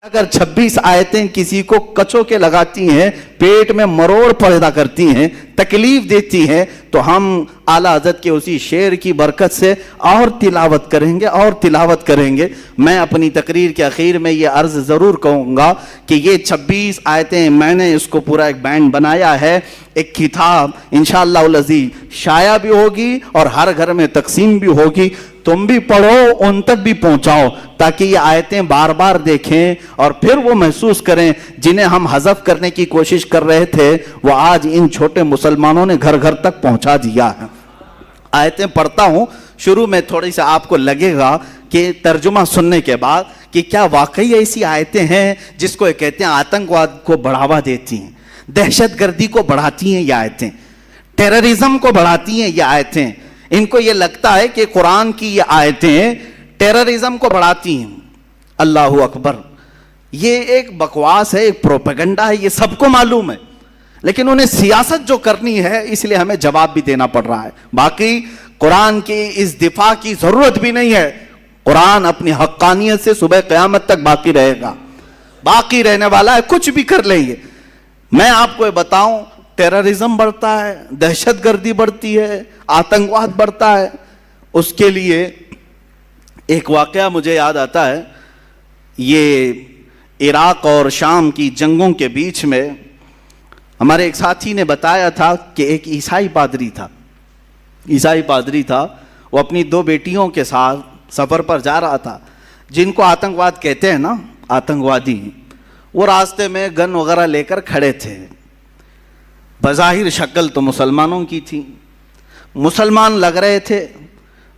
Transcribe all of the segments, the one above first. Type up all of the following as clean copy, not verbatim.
اگر 26 آیتیں کسی کو کچو کے لگاتی ہیں، پیٹ میں مروڑ پیدا کرتی ہیں، تکلیف دیتی ہیں، تو ہم اعلیٰ حضرت کے اسی شعر کی برکت سے اور تلاوت کریں گے. میں اپنی تقریر کے اخیر میں یہ عرض ضرور کہوں گا کہ یہ 26 آیتیں میں نے اس کو پورا ایک بینڈ بنایا ہے، ایک کتاب انشاءاللہ العزیز شائع بھی ہوگی اور ہر گھر میں تقسیم بھی ہوگی. تم بھی پڑھو، ان تک بھی پہنچاؤ، تاکہ یہ آیتیں بار بار دیکھیں اور پھر وہ محسوس کریں جنہیں ہم حذف کرنے کی کوشش کر رہے تھے، وہ آج ان چھوٹے مسلمانوں نے گھر گھر تک پہنچا دیا ہے. آیتیں پڑھتا ہوں، شروع میں تھوڑی سے آپ کو لگے گا کہ ترجمہ سننے کے بعد کہ کیا واقعی ایسی آیتیں ہیں جس کو کہتے ہیں آتنکواد کو بڑھاوا دیتی ہیں، دہشت گردی کو بڑھاتی ہیں یہ آیتیں، ٹیررزم کو بڑھاتی ہیں یہ آیتیں. ان کو یہ لگتا ہے کہ قرآن کی یہ آیتیں ٹیررزم کو بڑھاتی ہیں. اللہ اکبر، یہ ایک بکواس ہے، ایک پروپیگنڈا ہے، یہ سب کو معلوم ہے، لیکن انہیں سیاست جو کرنی ہے اس لیے ہمیں جواب بھی دینا پڑ رہا ہے. باقی قرآن کی اس دفاع کی ضرورت بھی نہیں ہے. قرآن اپنی حقانیت سے صبح قیامت تک باقی رہے گا، باقی رہنے والا ہے، کچھ بھی کر لیں گے. میں آپ کو یہ بتاؤں، ٹیررزم بڑھتا ہے، دہشت گردی بڑھتی ہے، آتنکواد بڑھتا ہے. اس کے لیے ایک واقعہ مجھے یاد آتا ہے. یہ عراق اور شام کی جنگوں کے بیچ میں ہمارے ایک ساتھی نے بتایا تھا کہ ایک عیسائی پادری تھا، وہ اپنی 2 بیٹیوں کے ساتھ سفر پر جا رہا تھا، جن کو آتنکواد کہتے ہیں نا، آتنکوادی. وہ راستے میں گن وغیرہ لے کر کھڑے تھے. بظاہر شکل تو مسلمانوں کی تھی، مسلمان لگ رہے تھے.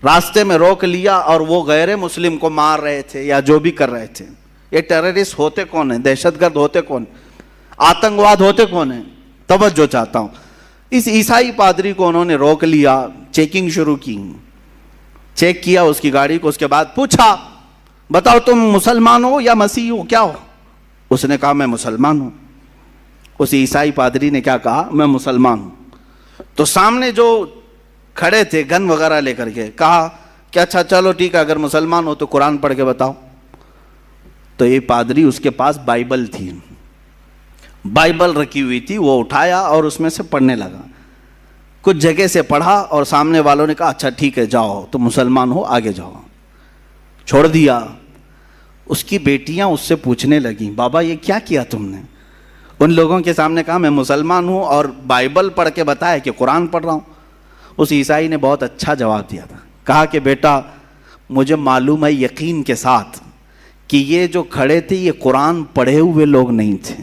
راستے میں روک لیا اور وہ غیر مسلم کو مار رہے تھے یا جو بھی کر رہے تھے. یہ ٹیررسٹ ہوتے کون ہیں؟ دہشت گرد ہوتے کون ہیں؟ آتنکواد ہوتے کون ہیں؟ توجہ چاہتا ہوں. اس عیسائی پادری کو انہوں نے روک لیا، چیکنگ شروع کی، چیک کیا اس کی گاڑی کو. اس کے بعد پوچھا، بتاؤ تم مسلمان ہو یا مسیح ہو، کیا ہو؟ اس نے کہا میں مسلمان ہوں. اس عیسائی پادری نے کیا کہا؟ میں مسلمان ہوں. تو سامنے جو کھڑے تھے گن وغیرہ لے کر کے کہا کہ اچھا چلو ٹھیک ہے، اگر مسلمان ہو تو قرآن پڑھ کے بتاؤ. تو یہ پادری، اس کے پاس بائبل تھی، بائبل رکھی ہوئی تھی، وہ اٹھایا اور اس میں سے پڑھنے لگا. کچھ جگہ سے پڑھا اور سامنے والوں نے کہا اچھا ٹھیک ہے جاؤ، تم مسلمان ہو، آگے جاؤ. چھوڑ دیا. اس کی بیٹیاں اس سے پوچھنے لگیں، بابا یہ کیا کیا تم نے؟ ان لوگوں کے سامنے کہا میں مسلمان ہوں اور بائبل پڑھ کے بتایا کہ قرآن پڑھ رہا ہوں. اس عیسائی نے بہت اچھا جواب دیا تھا. کہا کہ بیٹا مجھے معلوم ہے یقین کے ساتھ کہ یہ جو کھڑے تھے یہ قرآن پڑھے ہوئے لوگ نہیں تھے،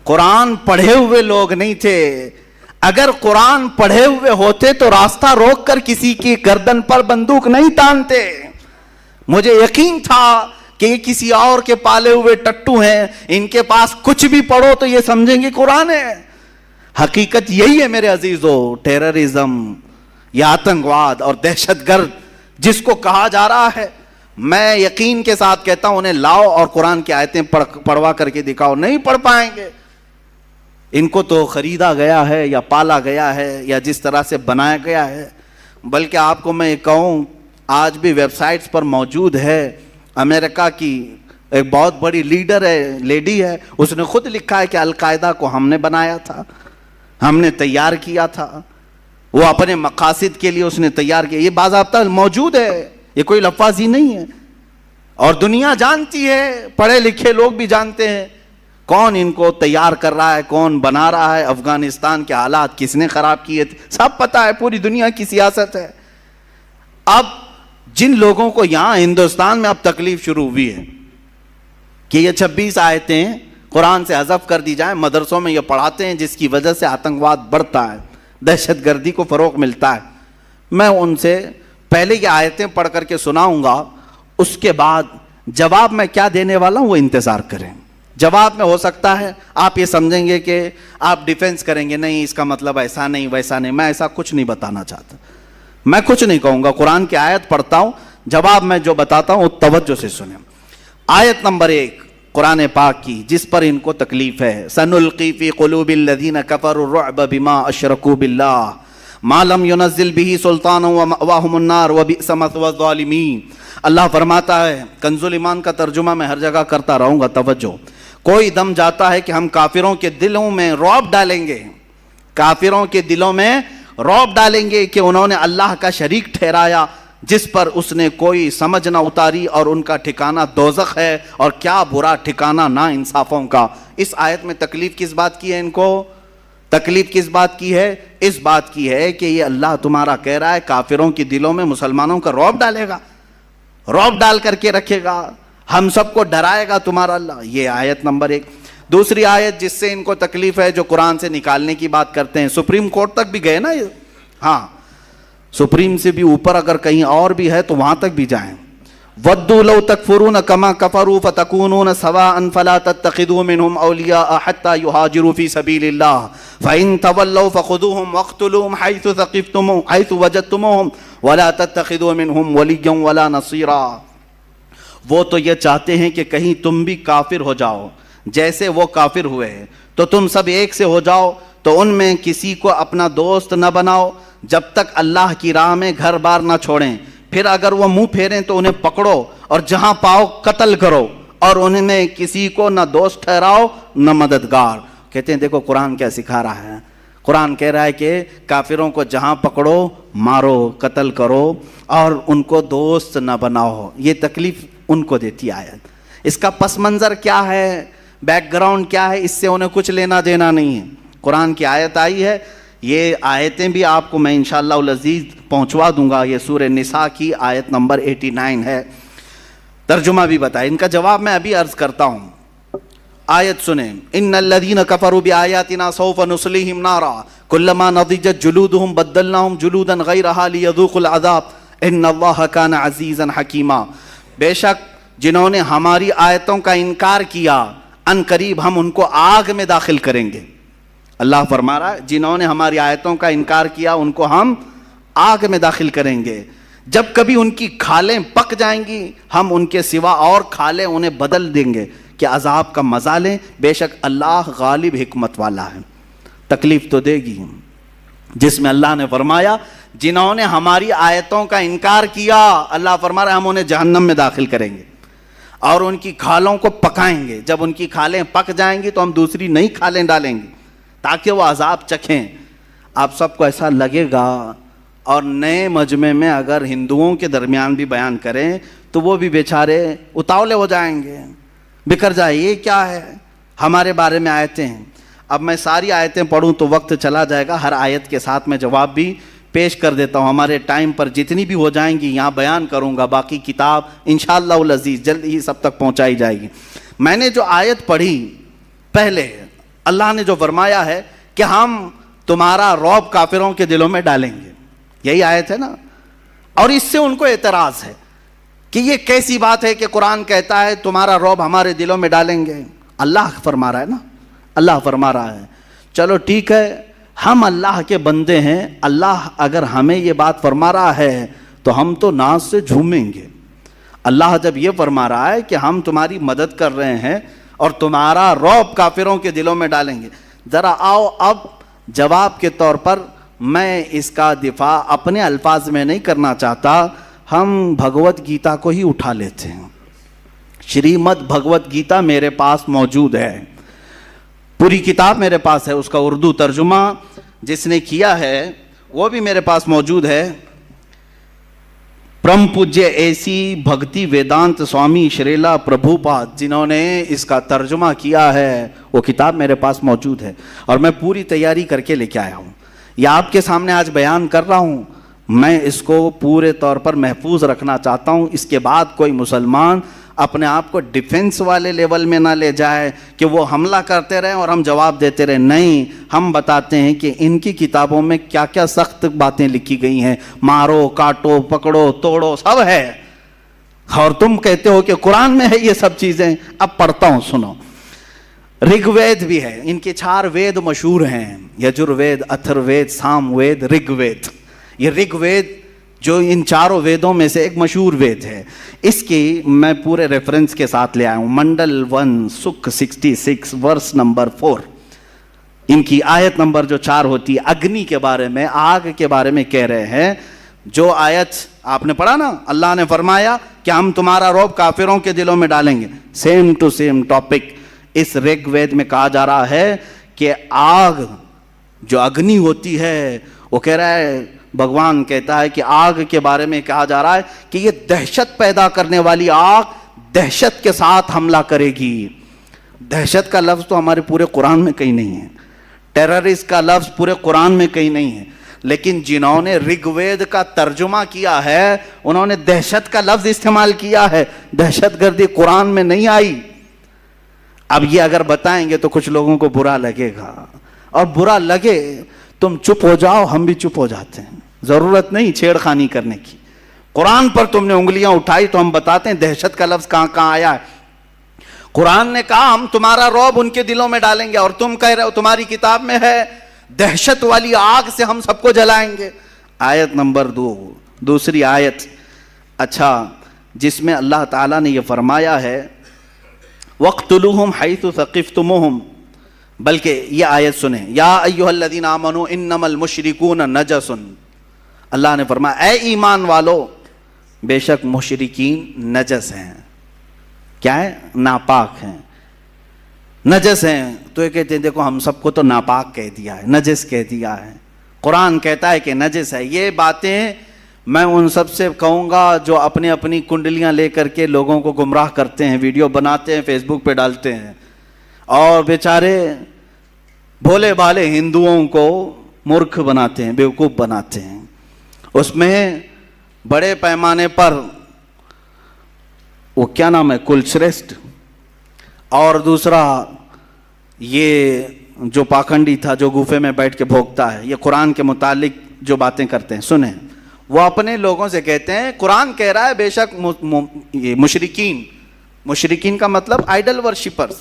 قرآن پڑھے ہوئے لوگ نہیں تھے. اگر قرآن پڑھے ہوئے ہوتے تو راستہ روک کر کسی کی گردن پر بندوق نہیں تانتے. مجھے یقین تھا کہ یہ کسی اور کے پالے ہوئے ٹٹو ہیں، ان کے پاس کچھ بھی پڑھو تو یہ سمجھیں گے قرآن ہے. حقیقت یہی ہے میرے عزیزو. ٹیررزم یا آتنکواد اور دہشت گرد جس کو کہا جا رہا ہے، میں یقین کے ساتھ کہتا ہوں انہیں لاؤ اور قرآن کی آیتیں پڑھوا کر کے دکھاؤ، نہیں پڑھ پائیں گے. ان کو تو خریدا گیا ہے یا پالا گیا ہے یا جس طرح سے بنایا گیا ہے. بلکہ آپ کو میں کہوں آج بھی ویب سائٹس پر موجود ہے. امریکہ کی ایک بہت بڑی لیڈر ہے، لیڈی ہے، اس نے خود لکھا ہے کہ القاعدہ کو ہم نے بنایا تھا، ہم نے تیار کیا تھا، وہ اپنے مقاصد کے لیے اس نے تیار کیا. یہ باضابطہ موجود ہے، یہ کوئی لفاظی نہیں ہے. اور دنیا جانتی ہے، پڑھے لکھے لوگ بھی جانتے ہیں کون ان کو تیار کر رہا ہے، کون بنا رہا ہے، افغانستان کے حالات کس نے خراب کیے تھے، سب پتہ ہے. پوری دنیا کی سیاست ہے. اب جن لوگوں کو یہاں ہندوستان میں اب تکلیف شروع ہوئی ہے کہ یہ 26 آیتیں قرآن سے حذف کر دی جائیں، مدرسوں میں یہ پڑھاتے ہیں، جس کی وجہ سے آتنکواد بڑھتا ہے، دہشت گردی کو فروغ ملتا ہے. میں ان سے پہلے یہ آیتیں پڑھ کر کے سناؤں گا، اس کے بعد جواب میں کیا دینے والا ہوں وہ انتظار کریں. جواب میں ہو سکتا ہے آپ یہ سمجھیں گے کہ آپ ڈیفینس کریں گے، نہیں اس کا مطلب ایسا نہیں ویسا نہیں. میں ایسا کچھ نہیں بتانا چاہتا، میں کچھ نہیں کہوں گا. قرآن کی آیت پڑھتا ہوں، جواب میں جو بتاتا ہوں توجہ سے سنیں. آیت نمبر 1 قرآن پاک کی، جس پر ان کو تکلیف ہے. سنلقی فی قلوب الذین کفروا الرعب بما اشرکوا باللہ ما لم ينزل به سلطانا ومأواهم النار وبئس مثوى الظالمین. اللہ فرماتا ہے، کنز ایمان کا ترجمہ میں ہر جگہ کرتا رہوں گا، توجہ. کوئی دم جاتا ہے کہ ہم کافروں کے دلوں میں رعب ڈالیں گے، کافروں کے دلوں میں رعب ڈالیں گے کہ انہوں نے اللہ کا شریک ٹھہرایا جس پر اس نے کوئی سمجھ نہ اتاری، اور ان کا ٹھکانہ دوزخ ہے، اور کیا برا ٹھکانہ نا انصافوں کا. اس آیت میں تکلیف کس بات کی ہے؟ ان کو تکلیف کس بات کی ہے؟ اس بات کی ہے کہ یہ اللہ تمہارا کہہ رہا ہے کافروں کے دلوں میں مسلمانوں کا رعب ڈالے گا، رعب ڈال کر کے رکھے گا، ہم سب کو ڈرائے گا تمہارا اللہ. یہ آیت نمبر 1. دوسری آیت جس سے ان کو تکلیف ہے، جو قرآن سے نکالنے کی بات کرتے ہیں، سپریم کورٹ تک بھی گئے نا یہ. ہاں، سپریم سے بھی اوپر اگر کہیں اور بھی ہے تو وہاں تک بھی جائیں. وَدُّوا لَوْ تَكْفُرُونَ كَمَا كَفَرُوا فَتَكُونُونَ سَوَاءً فَلَا تَتَّخِذُوا مِنْهُمْ أَوْلِيَاءَ حَتَّى يُهَاجِرُوا فِي سَبِيلِ اللَّهِ فَإِن تَوَلَّوْا فَخُذُوهُمْ وَاقْتُلُوهُمْ حَيْثُ وَجَدتُّمُوهُمْ وَلَا تَتَّخِذُوا مِنْهُمْ وَلِيًّا وَلَا نَصِيرًا. وہ تو یہ چاہتے ہیں کہ کہیں تم بھی کافر ہو جاؤ جیسے وہ کافر ہوئے، تو تم سب ایک سے ہو جاؤ، تو ان میں کسی کو اپنا دوست نہ بناؤ جب تک اللہ کی راہ میں گھر بار نہ چھوڑیں. پھر اگر وہ منہ پھیریں تو انہیں پکڑو اور جہاں پاؤ قتل کرو، اور ان میں کسی کو نہ دوست ٹھہراؤ نہ مددگار. کہتے ہیں دیکھو قرآن کیا سکھا رہا ہے. قرآن کہہ رہا ہے کہ کافروں کو جہاں پکڑو مارو، قتل کرو، اور ان کو دوست نہ بناؤ. یہ تکلیف ان کو دیتی آیت. اس کا پس منظر کیا ہے، بیک گراؤنڈ کیا ہے، اس سے انہیں کچھ لینا دینا نہیں ہے. قرآن کی آیت آئی ہے، یہ آیتیں بھی آپ کو میں انشاءاللہ العزیز پہنچوا دوں گا. یہ سورہ نساء کی آیت نمبر 89 ہے. ترجمہ بھی بتائے، ان کا جواب میں ابھی عرض کرتا ہوں. آیت سنیں، ان الذین کفروا بآیاتنا سوف نصلیہم نارا کلما نضجت جلودہم بدلناہم جلودا غیرہا لیذوقوا العذاب ان اللہ کان عزیزا حکیما. بے شک جنہوں نے ہماری آیتوں کا انکار کیا، ان قریب ہم ان کو آگ میں داخل کریں گے. اللہ فرما رہا ہے جنہوں نے ہماری آیتوں کا انکار کیا ان کو ہم آگ میں داخل کریں گے. جب کبھی ان کی کھالیں پک جائیں گی، ہم ان کے سوا اور کھالیں انہیں بدل دیں گے کہ عذاب کا مزہ لیں. بے شک اللہ غالب حکمت والا ہے. تکلیف تو دے گی، جس میں اللہ نے فرمایا جنہوں نے ہماری آیتوں کا انکار کیا، اللہ فرما رہا ہے ہم انہیں جہنم میں داخل کریں گے اور ان کی کھالوں کو پکائیں گے. جب ان کی کھالیں پک جائیں گی تو ہم دوسری نئی کھالیں ڈالیں گے تاکہ وہ عذاب چکھیں. آپ سب کو ایسا لگے گا، اور نئے مجمع میں اگر ہندوؤں کے درمیان بھی بیان کریں تو وہ بھی بیچارے اتاولے ہو جائیں گے، بکھر جائے یہ کیا ہے، ہمارے بارے میں آیتیں ہیں. اب میں ساری آیتیں پڑھوں تو وقت چلا جائے گا. ہر آیت کے ساتھ میں جواب بھی پیش کر دیتا ہوں. ہمارے ٹائم پر جتنی بھی ہو جائیں گی یہاں بیان کروں گا. باقی کتاب انشاءاللہ العزیز جلد ہی سب تک پہنچائی جائے گی. میں نے جو آیت پڑھی پہلے، اللہ نے جو فرمایا ہے کہ ہم تمہارا رعب کافروں کے دلوں میں ڈالیں گے، یہی آیت ہے نا. اور اس سے ان کو اعتراض ہے کہ یہ کیسی بات ہے کہ قرآن کہتا ہے تمہارا رعب ہمارے دلوں میں ڈالیں گے. اللہ فرما رہا ہے نا، اللہ فرما رہا ہے چلو ٹھیک ہے، ہم اللہ کے بندے ہیں. اللہ اگر ہمیں یہ بات فرما رہا ہے تو ہم تو ناز سے جھومیں گے. اللہ جب یہ فرما رہا ہے کہ ہم تمہاری مدد کر رہے ہیں اور تمہارا رعب کافروں کے دلوں میں ڈالیں گے، ذرا آؤ اب جواب کے طور پر میں اس کا دفاع اپنے الفاظ میں نہیں کرنا چاہتا، ہم بھگوت گیتا کو ہی اٹھا لیتے ہیں. شریمد بھگوت گیتا میرے پاس موجود ہے، پوری کتاب میرے پاس ہے. اس کا اردو ترجمہ جس نے کیا ہے وہ بھی میرے پاس موجود ہے. پرم پوجیہ ایسی بھکتی ویدانت سوامی شریلا پربھو پاد جنہوں نے اس کا ترجمہ کیا ہے، وہ کتاب میرے پاس موجود ہے اور میں پوری تیاری کر کے لے کے آیا ہوں. یہ آپ کے سامنے آج بیان کر رہا ہوں. میں اس کو پورے طور پر محفوظ رکھنا چاہتا ہوں. اس کے بعد کوئی مسلمان اپنے آپ کو ڈیفنس والے لیول میں نہ لے جائے کہ وہ حملہ کرتے رہیں اور ہم جواب دیتے رہیں. نہیں، ہم بتاتے ہیں کہ ان کی کتابوں میں کیا کیا سخت باتیں لکھی گئی ہیں. مارو، کاٹو، پکڑو، توڑو سب ہے، اور تم کہتے ہو کہ قرآن میں ہے یہ سب چیزیں. اب پڑھتا ہوں، سنو. رگ وید بھی ہے، ان کے 4 وید مشہور ہیں، یجر وید، اتھر وید، سام وید، رگ وید. یہ رگ وید جو ان 4 ویدوں میں سے ایک مشہور وید ہے، اس کی میں پورے ریفرنس کے ساتھ لے آیا ہوں. منڈل 1 سکھ 66 ورس نمبر 4. ان کی آیت نمبر جو 4 ہوتی ہے، اگنی کے بارے میں، آگ کے بارے میں کہہ رہے ہیں. جو آیت آپ نے پڑھا نا، اللہ نے فرمایا کہ ہم تمہارا رعب کافروں کے دلوں میں ڈالیں گے. سیم ٹو سیم ٹاپک اس رگ وید میں کہا جا رہا ہے کہ آگ جو اگنی ہوتی ہے، وہ کہہ رہا ہے، بھگوان کہتا ہے کہ آگ کے بارے میں کہا جا رہا ہے کہ یہ دہشت پیدا کرنے والی آگ دہشت کے ساتھ حملہ کرے گی. دہشت کا لفظ تو ہمارے پورے قرآن میں کہیں نہیں ہے، ٹیررسٹ کا لفظ پورے قرآن میں کہیں نہیں ہے، لیکن جنہوں نے رگ وید کا ترجمہ کیا ہے انہوں نے دہشت کا لفظ استعمال کیا ہے. دہشت گردی قرآن میں نہیں آئی. اب یہ اگر بتائیں گے تو کچھ لوگوں کو برا لگے گا، اور برا لگے تم چپ ہو جاؤ، ہم بھی چپ ہو جاتے ہیں. ضرورت نہیں چھیڑ خانی کرنے کی. قرآن پر تم نے انگلیاں اٹھائی تو ہم بتاتے ہیں دہشت کا لفظ کہاں کہاں آیا ہے. قرآن نے کہا ہم تمہارا رعب ان کے دلوں میں ڈالیں گے، اور تم کہہ رہے ہو تمہاری کتاب میں ہے دہشت والی آگ سے ہم سب کو جلائیں گے. آیت نمبر 2، دوسری آیت، اچھا، جس میں اللہ تعالیٰ نے یہ فرمایا ہے وَاقْتُلُوهُمْ حَيْثُ ثَقِفْتُمُوهُمْ، بلکہ یہ آیت سنیں، یا ایھا الذین آمنوا انما المشرکون نجس. اللہ نے فرمایا اے ایمان والو، بے شک مشرکین نجس ہیں. کیا ہے؟ ناپاک ہیں، نجس ہیں. تو یہ کہتے ہیں دیکھو ہم سب کو تو ناپاک کہہ دیا ہے، نجس کہہ دیا ہے. قرآن کہتا ہے کہ نجس ہے. یہ باتیں میں ان سب سے کہوں گا جو اپنی اپنی کنڈلیاں لے کر کے لوگوں کو گمراہ کرتے ہیں، ویڈیو بناتے ہیں، فیس بک پہ ڈالتے ہیں، اور بیچارے بھولے بھالے ہندوؤں کو مورکھ بناتے ہیں، بیوقوف بناتے ہیں. اس میں بڑے پیمانے پر وہ کیا نام ہے، کلشریشٹھ، اور دوسرا یہ جو پاکھنڈی تھا جو گوفے میں بیٹھ کے بھوکتا ہے، یہ قرآن کے متعلق جو باتیں کرتے ہیں سنیں. وہ اپنے لوگوں سے کہتے ہیں قرآن کہہ رہا ہے بے شک یہ مشرکین کا مطلب آئیڈل ورشپرز،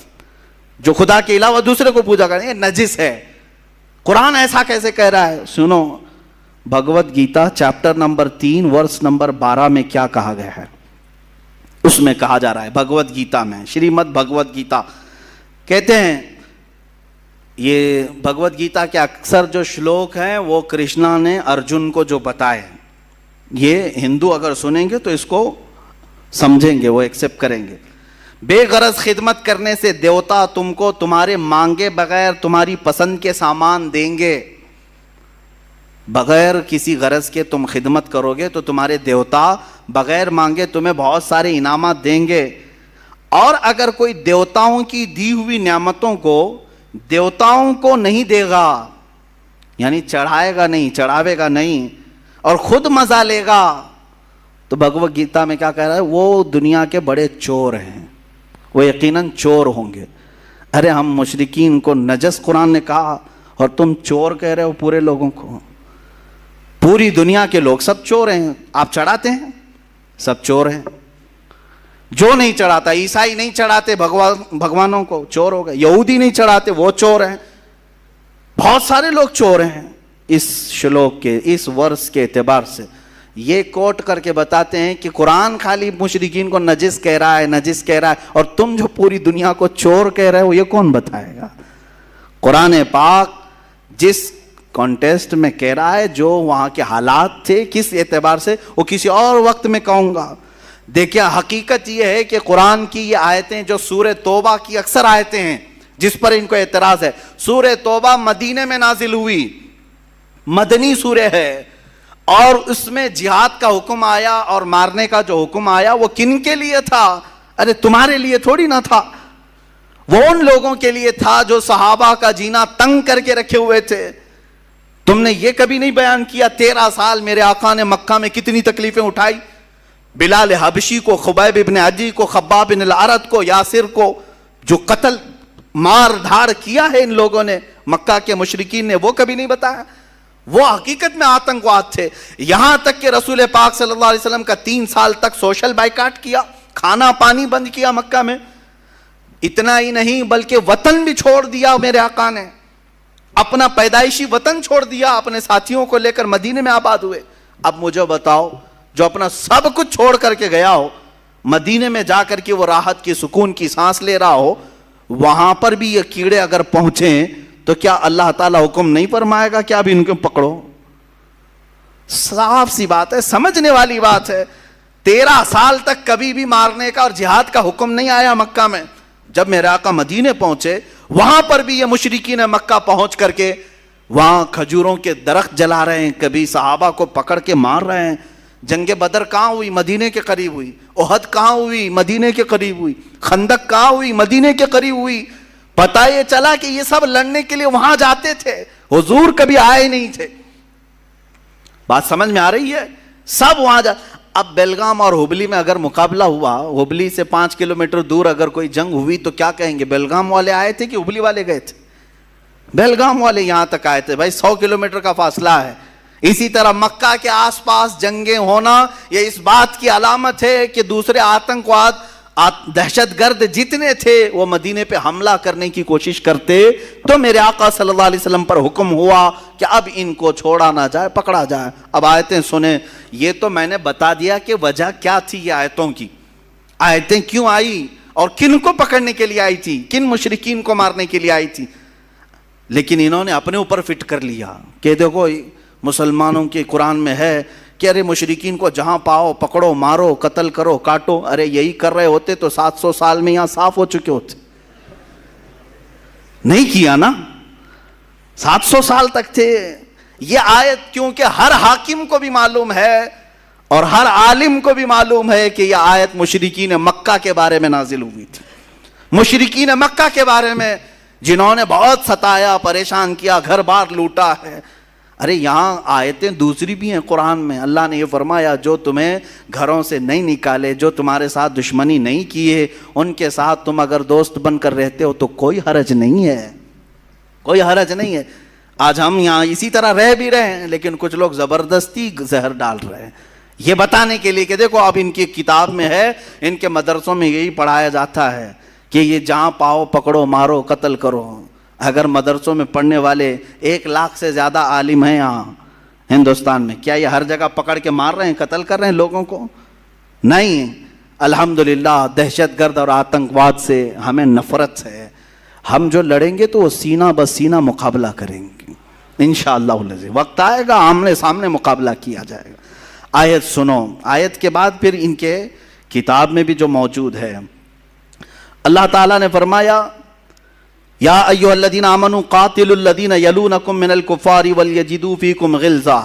جو خدا کے علاوہ دوسرے کو پوجا کریں، یہ نجس ہے. قرآن ایسا کیسے کہہ رہا ہے؟ سنو، Bhagavad Gita chapter number 3 verse number 12 میں کیا کہا گیا ہے. اس میں کہا جا رہا ہے بھگوت گیتا میں، شریمد بھگوت گیتا کہتے ہیں، یہ بھگوت گیتا کے اکثر جو شلوک ہیں وہ کرشنا نے ارجن کو جو بتائے، یہ ہندو اگر سنیں گے تو اس کو سمجھیں گے، وہ ایکسپٹ کریں گے. بے غرض خدمت کرنے سے دیوتا تم کو تمہارے مانگے بغیر تمہاری پسند کے سامان دیں گے. بغیر کسی غرض کے تم خدمت کرو گے تو تمہارے دیوتا بغیر مانگے تمہیں بہت سارے انعامات دیں گے. اور اگر کوئی دیوتاؤں کی دی ہوئی نعمتوں کو دیوتاؤں کو نہیں دے گا، یعنی چڑھائے گا نہیں، چڑھاوے گا نہیں، اور خود مزہ لے گا، تو بھگوت گیتا میں کیا کہہ رہا ہے؟ وہ دنیا کے بڑے چور ہیں، وہ یقیناً چور ہوں گے. ارے ہم مشرکین کو نجس قرآن نے کہا اور تم چور کہہ رہے ہو پورے لوگوں کو. پوری دنیا کے لوگ سب چور ہیں. آپ چڑھاتے ہیں، سب چور ہیں. جو نہیں چڑھاتا، عیسائی نہیں چڑھاتے بھگوانوں کو، چور ہو گئے. یہودی نہیں چڑھاتے، وہ چور ہیں. بہت سارے لوگ چور ہیں. اس شلوک کے اس ورس کے اعتبار سے یہ کوٹ کر کے بتاتے ہیں کہ قرآن خالی مشرکین کو نجس کہہ رہا ہے، نجس کہہ رہا ہے، اور تم جو پوری دنیا کو چور کہہ رہے ہو یہ کون بتائے گا؟ قرآن پاک جس کانٹیسٹ میں کہہ رہا ہے، جو وہاں کے حالات تھے کس اعتبار سے، وہ کسی اور وقت میں کہوں گا. دیکھیں حقیقت یہ ہے کہ قرآن کی یہ آیتیں جو سورہ توبہ کی اکثر آیتیں ہیں جس پر ان کو اعتراض ہے، سورہ توبہ مدینے میں نازل ہوئی، مدنی سورہ ہے، اور اس میں جہاد کا حکم آیا اور مارنے کا جو حکم آیا وہ کن کے لیے تھا؟ ارے تمہارے لیے تھوڑی نہ تھا، وہ ان لوگوں کے لیے تھا جو صحابہ کا جینا تنگ کر کے رکھے ہوئے تھے. تم نے یہ کبھی نہیں بیان کیا 13 سال میرے آقا نے مکہ میں کتنی تکلیفیں اٹھائی؟ بلال حبشی کو، خبیب ابن عدی کو، خباب بن الارت کو، یاسر کو جو قتل مار دھاڑ کیا ہے ان لوگوں نے، مکہ کے مشرکین نے، وہ کبھی نہیں بتایا؟ وہ حقیقت میں آتنکواد تھے. یہاں تک کہ رسول پاک صلی اللہ علیہ وسلم کا 3 سال تک سوشل بائیکاٹ کیا، کھانا پانی بند کیا مکہ میں. اتنا ہی نہیں بلکہ وطن بھی چھوڑ دیا میرے آقا نے، اپنا پیدائشی وطن چھوڑ دیا، اپنے ساتھیوں کو لے کر مدینے میں آباد ہوئے. اب مجھے بتاؤ، جو اپنا سب کچھ چھوڑ کر کے گیا ہو، مدینے میں جا کر کے وہ راحت کی سکون کی سانس لے رہا ہو، وہاں پر بھی یہ کیڑے اگر پہنچیں تو کیا اللہ تعالیٰ حکم نہیں فرمائے گا کہ اب ان کو پکڑو؟ صاف سی بات ہے، سمجھنے والی بات ہے۔ 13 سال تک کبھی بھی مارنے کا اور جہاد کا حکم نہیں آیا مکہ میں۔ جب میرے آقا مدینے پہنچے وہاں پر بھی یہ مشرکین مکہ پہنچ کر کے وہاں کھجوروں کے درخت جلا رہے ہیں، کبھی صحابہ کو پکڑ کے مار رہے ہیں۔ جنگ بدر کہاں ہوئی؟ مدینے کے قریب ہوئی۔ احد کہاں ہوئی؟ مدینے کے قریب ہوئی۔ خندق کہاں ہوئی؟ مدینے کے قریب ہوئی۔ پتہ یہ چلا کہ یہ سب لڑنے کے لیے وہاں جاتے تھے، حضور کبھی آئے نہیں تھے۔ بات سمجھ میں آ رہی ہے؟ سب وہاں اب بیلگام اور ہبلی میں اگر مقابلہ ہوا، ہبلی سے 5 کلومیٹر دور اگر کوئی جنگ ہوئی تو کیا کہیں گے؟ بیلگام والے آئے تھے کہ ہبلی والے گئے تھے؟ بیلگام والے یہاں تک آئے تھے، بھائی 100 کلومیٹر کا فاصلہ ہے۔ اسی طرح مکہ کے آس پاس جنگیں ہونا یہ اس بات کی علامت ہے کہ دوسرے آتنکواد دہشت گرد جتنے تھے وہ مدینے پہ حملہ کرنے کی کوشش کرتے، تو میرے آقا صلی اللہ علیہ وسلم پر حکم ہوا کہ اب ان کو چھوڑا نہ جائے، پکڑا جائے۔ اب آیتیں سنیں، یہ تو میں نے بتا دیا کہ وجہ کیا تھی یہ آیتوں کی، آیتیں کیوں آئی اور کن کو پکڑنے کے لیے آئی تھی، کن مشرکین کو مارنے کے لیے آئی تھی۔ لیکن انہوں نے اپنے اوپر فٹ کر لیا کہ دیکھو مسلمانوں کے قرآن میں ہے کہ ارے مشرکین کو جہاں پاؤ پکڑو، مارو، قتل کرو، کاٹو۔ ارے یہی کر رہے ہوتے تو 700 سال میں یہاں صاف ہو چکے ہوتے، نہیں کیا نا، 700 سال تک تھے۔ یہ آیت کیونکہ ہر حاکم کو بھی معلوم ہے اور ہر عالم کو بھی معلوم ہے کہ یہ آیت مشرکین مکہ کے بارے میں نازل ہوئی تھی، مشرکین مکہ کے بارے میں جنہوں نے بہت ستایا، پریشان کیا، گھر بار لوٹا ہے۔ ارے یہاں آیتیں دوسری بھی ہیں قرآن میں، اللہ نے یہ فرمایا جو تمہیں گھروں سے نہیں نکالے، جو تمہارے ساتھ دشمنی نہیں کیے، ان کے ساتھ تم اگر دوست بن کر رہتے ہو تو کوئی حرج نہیں ہے، کوئی حرج نہیں ہے۔ آج ہم یہاں اسی طرح رہ بھی رہے ہیں لیکن کچھ لوگ زبردستی زہر ڈال رہے ہیں، یہ بتانے کے لیے کہ دیکھو اب ان کی کتاب میں ہے، ان کے مدرسوں میں یہی پڑھایا جاتا ہے کہ یہ جہاں پاؤ پکڑو، مارو، قتل کرو۔ اگر مدرسوں میں پڑھنے والے 1 لاکھ سے زیادہ عالم ہیں یہاں ہندوستان میں، کیا یہ ہر جگہ پکڑ کے مار رہے ہیں، قتل کر رہے ہیں لوگوں کو؟ نہیں، الحمدللہ دہشت گرد اور آتنکواد سے ہمیں نفرت ہے۔ ہم جو لڑیں گے تو وہ سینہ بہ سینہ مقابلہ کریں گے انشاءاللہ العزیز، وقت آئے گا آمنے سامنے مقابلہ کیا جائے گا۔ آیت سنو، آیت کے بعد پھر ان کے کتاب میں بھی جو موجود ہے، اللہ تعالیٰ نے فرمایا یا ایھا الذین آمنوا قاتلوا الذین یلونکم من الکفار ولیجدوا فیکم غلظہ۔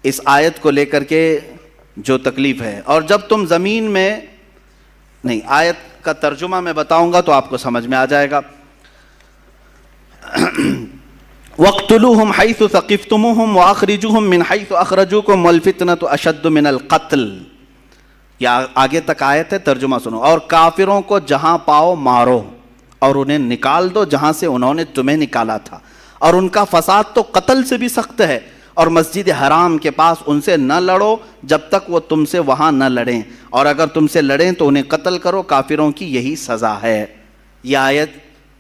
اس آیت کو لے کر کے جو تکلیف ہے، اور جب تم زمین میں نہیں، آیت کا ترجمہ میں بتاؤں گا تو آپ کو سمجھ میں آ جائے گا۔ وَاقْتُلُوهُمْ حَيْثُ ثَقِفْتُمُوهُمْ وَأَخْرِجُوهُمْ مِنْ حَيْثُ أَخْرَجُوكُمْ وَالْفِتْنَةُ أَشَدُّ مِنَ الْقَتْلِ۔ یا آگے تک آیت ہے، ترجمہ سنو۔ اور کافروں کو جہاں پاؤ مارو اور انہیں نکال دو جہاں سے انہوں نے تمہیں نکالا تھا، اور ان کا فساد تو قتل سے بھی سخت ہے، اور مسجد حرام کے پاس ان سے نہ لڑو جب تک وہ تم سے وہاں نہ لڑیں، اور اگر تم سے لڑیں تو انہیں قتل کرو، کافروں کی یہی سزا ہے۔ یہ آیت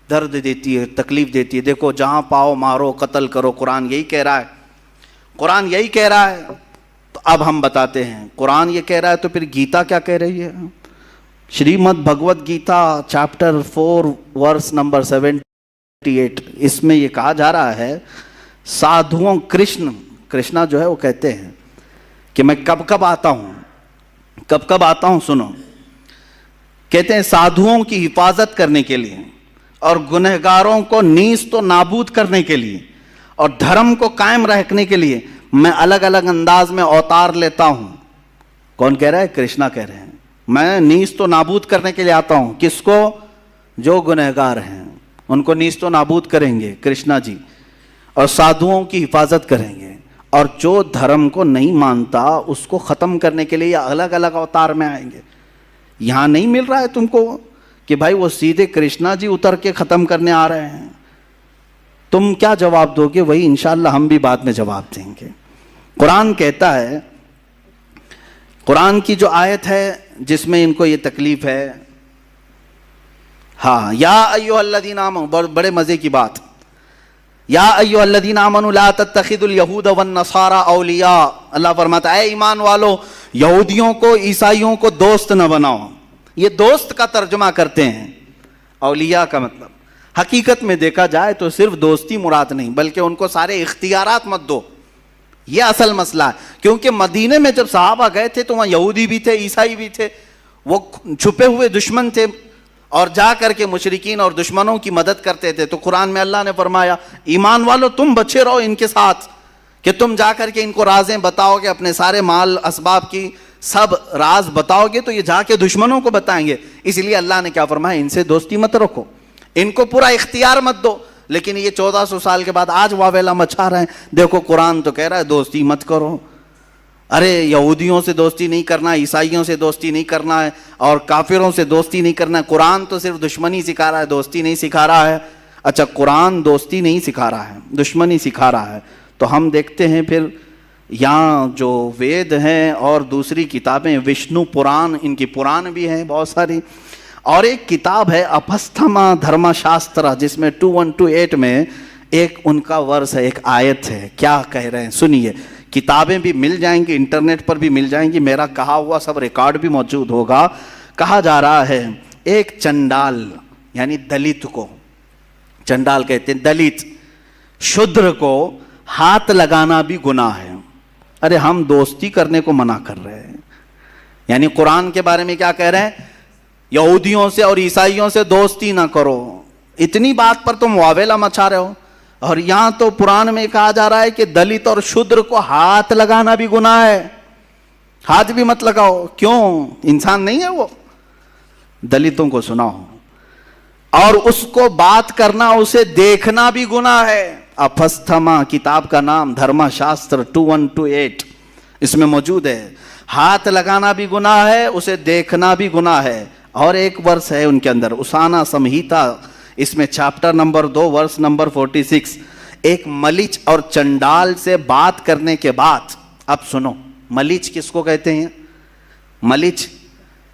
درد دیتی ہے، تکلیف دیتی ہے۔ دیکھو جہاں پاؤ مارو، قتل کرو، قرآن یہی کہہ رہا ہے، قرآن یہی کہہ رہا ہے۔ تو اب ہم بتاتے ہیں قرآن یہ کہہ رہا ہے تو پھر گیتا کیا کہہ رہی ہے؟ Shrimad Bhagavad Gita chapter 4 verse number 78، اس میں یہ کہا جا رہا ہے سادھوؤں، کرشنا جو ہے وہ کہتے ہیں کہ میں کب کب آتا ہوں، کب کب آتا ہوں، سنو، کہتے ہیں سادھوؤں کی حفاظت کرنے کے لیے اور گنہگاروں کو نیست و نابود کرنے کے لیے اور دھرم کو قائم رکھنے کے لیے میں الگ الگ انداز میں اوتار لیتا ہوں۔ کون کہہ رہا ہے؟ کرشنا کہہ رہے ہیں، میں نیست و نابود کرنے کے لیے آتا ہوں۔ کس کو؟ جو گنہگار ہیں ان کو نیست و نابود کریں گے کرشنا جی، اور سادھوؤں کی حفاظت کریں گے، اور جو دھرم کو نہیں مانتا اس کو ختم کرنے کے لیے الگ الگ اوتار میں آئیں گے۔ یہاں نہیں مل رہا ہے تم کو کہ بھائی وہ سیدھے کرشنا جی اتر کے ختم کرنے آ رہے ہیں، تم کیا جواب دو گے؟ وہی انشاءاللہ ہم بھی بعد میں جواب دیں گے۔ قرآن کہتا ہے، قرآن کی جو آیت ہے جس میں ان کو یہ تکلیف ہے، ہاں، یا ایھا الذین آمنوا، بڑے مزے کی بات، یا ایھا الذین آمنوا لا تتخذوا الیہود والنصارى اولیاء۔ اللہ فرماتا ہے اے ایمان والو، یہودیوں کو، عیسائیوں کو دوست نہ بناؤ۔ یہ دوست کا ترجمہ کرتے ہیں، اولیاء کا مطلب حقیقت میں دیکھا جائے تو صرف دوستی مراد نہیں بلکہ ان کو سارے اختیارات مت دو، یہ اصل مسئلہ ہے. کیونکہ مدینے میں جب صحابہ گئے تھے تو وہاں یہودی بھی تھے، عیسائی بھی تھے، وہ چھپے ہوئے دشمن تھے اور جا کر کے مشرکین اور دشمنوں کی مدد کرتے تھے. تو قرآن میں اللہ نے فرمایا ایمان والو تم بچے رہو ان کے ساتھ، کہ تم جا کر کے ان کو رازیں بتاؤ گے، اپنے سارے مال اسباب کی سب راز بتاؤ گے تو یہ جا کے دشمنوں کو بتائیں گے. اس لیے اللہ نے کیا فرمایا، ان سے دوستی مت رکھو، ان کو پورا اختیار مت دو. لیکن یہ 1400 سال کے بعد آج واویلا مچا رہے ہیں. دیکھو قرآن تو کہہ رہا ہے دوستی مت کرو. ارے یہودیوں سے دوستی نہیں کرنا، عیسائیوں سے دوستی نہیں کرنا ہے، اور کافروں سے دوستی نہیں کرنا ہے. قرآن تو صرف دشمنی سکھا رہا ہے، دوستی نہیں سکھا رہا ہے. اچھا قرآن دوستی نہیں سکھا رہا ہے، دشمنی سکھا رہا ہے. تو ہم دیکھتے ہیں پھر یہاں جو وید ہیں اور دوسری کتابیں، وشنو پران، ان کی پران بھی ہیں بہت ساری، اور ایک کتاب ہے اپستھما دھرما شاسترا جس میں 2128 میں ایک ان کا ورس ہے، ایک آیت ہے. کیا کہہ رہے ہیں سنیے. کتابیں بھی مل جائیں گی، انٹرنیٹ پر بھی مل جائیں گی، میرا کہا ہوا سب ریکارڈ بھی موجود ہوگا. کہا جا رہا ہے ایک چنڈال یعنی دلت کو، چنڈال کہتے ہیں دلت، شودر کو ہاتھ لگانا بھی گناہ ہے. ارے ہم دوستی کرنے کو منع کر رہے ہیں. یعنی قرآن کے بارے میں کیا کہہ رہے ہیں، یہودیوں سے اور عیسائیوں سے دوستی نہ کرو. اتنی بات پر تم واویلا مچا رہے ہو. اور یہاں تو قرآن میں کہا جا رہا ہے کہ دلت اور شودر کو ہاتھ لگانا بھی گناہ ہے. ہاتھ بھی مت لگاؤ. کیوں؟ انسان نہیں ہے وہ؟ دلتوں کو سناؤ. اور اس کو بات کرنا، اسے دیکھنا بھی گناہ ہے. اپستھما کتاب کا نام، دھرما شاستر 2128 اس میں موجود ہے. ہاتھ لگانا بھی گناہ ہے، اسے دیکھنا بھی گناہ ہے. اور ایک ورس ہے ان کے اندر، اسانا سمہیتا، اس میں چیپٹر نمبر 2 ورس نمبر 46، ایک ملچ اور چنڈال سے بات کرنے کے بعد. اب سنو، ملچ کس کو کہتے ہیں؟ ملچ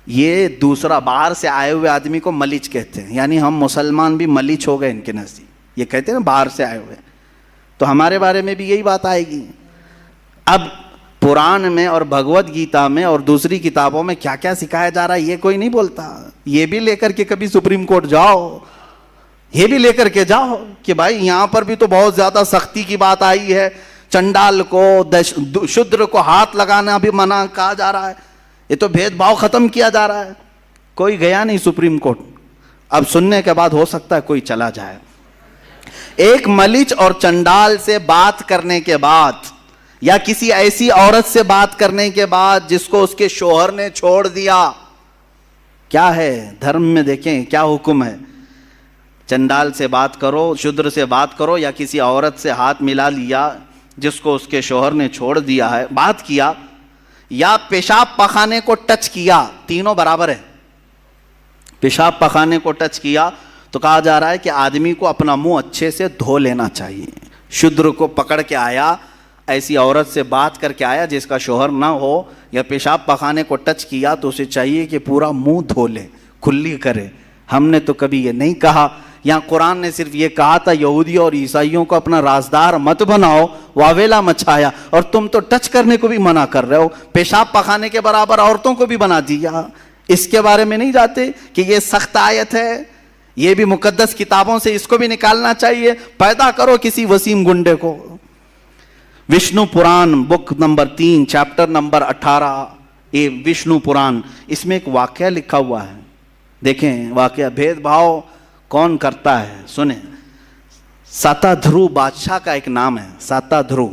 یہ دوسرا باہر سے آئے ہوئے آدمی کو ملچ کہتے ہیں. یعنی ہم مسلمان بھی ملچ ہو گئے ان کے نزدیک. یہ کہتے ہیں نا باہر سے آئے ہوئے، تو ہمارے بارے میں بھی یہی بات آئے گی. اب پران میں اور بھگوت گیتا میں اور دوسری کتابوں میں کیا کیا سکھایا جا رہا ہے یہ کوئی نہیں بولتا. یہ بھی لے کر کے کبھی سپریم کورٹ جاؤ، یہ بھی لے کر کے جاؤ کہ بھائی یہاں پر بھی تو بہت زیادہ سختی کی بات آئی ہے. چنڈال کو، شودر کو ہاتھ لگانا بھی منع کہا جا رہا ہے. یہ تو بھید بھاؤ ختم کیا جا رہا ہے. کوئی گیا نہیں سپریم کورٹ. اب سننے کے بعد ہو سکتا ہے کوئی چلا جائے. ایک ملچ اور چنڈال سے بات کرنے کے بعد، یا کسی ایسی عورت سے بات کرنے کے بعد جس کو اس کے شوہر نے چھوڑ دیا، کیا ہے دھرم میں دیکھیں کیا حکم ہے. چنڈال سے بات کرو، شودر سے بات کرو، یا کسی عورت سے ہاتھ ملا لیا جس کو اس کے شوہر نے چھوڑ دیا ہے، بات کیا، یا پیشاب پخانے کو ٹچ کیا، تینوں برابر ہے. پیشاب پخانے کو ٹچ کیا تو کہا جا رہا ہے کہ آدمی کو اپنا منہ اچھے سے دھو لینا چاہیے. شودر کو پکڑ کے آیا، ایسی عورت سے بات کر کے آیا جس کا شوہر نہ ہو، یا پیشاب پخانے کو ٹچ کیا تو اسے چاہیے کہ پورا منہ دھو لے، کھلی کرے. ہم نے تو کبھی یہ نہیں کہا. یہاں قرآن نے صرف یہ کہا تھا یہودیوں اور عیسائیوں کو اپنا رازدار مت بناؤ، واویلا مچایا. اور تم تو ٹچ کرنے کو بھی منع کر رہے ہو، پیشاب پخانے کے برابر عورتوں کو بھی بنا دیا. اس کے بارے میں نہیں جاتے کہ یہ سخت آیت ہے، یہ بھی مقدس کتابوں سے اس کو بھی نکالنا چاہیے. پیدا کرو کسی وسیم گنڈے کو. وشنو پران بک نمبر 3 چیپٹر نمبر 18، یہ وشنو پران، اس میں ایک واقعہ لکھا ہوا ہے. دیکھیں واقعہ، بھید بھاؤ کون کرتا ہے سنیں. ساتا دھرو بادشاہ کا ایک نام ہے، ساتا دھرو.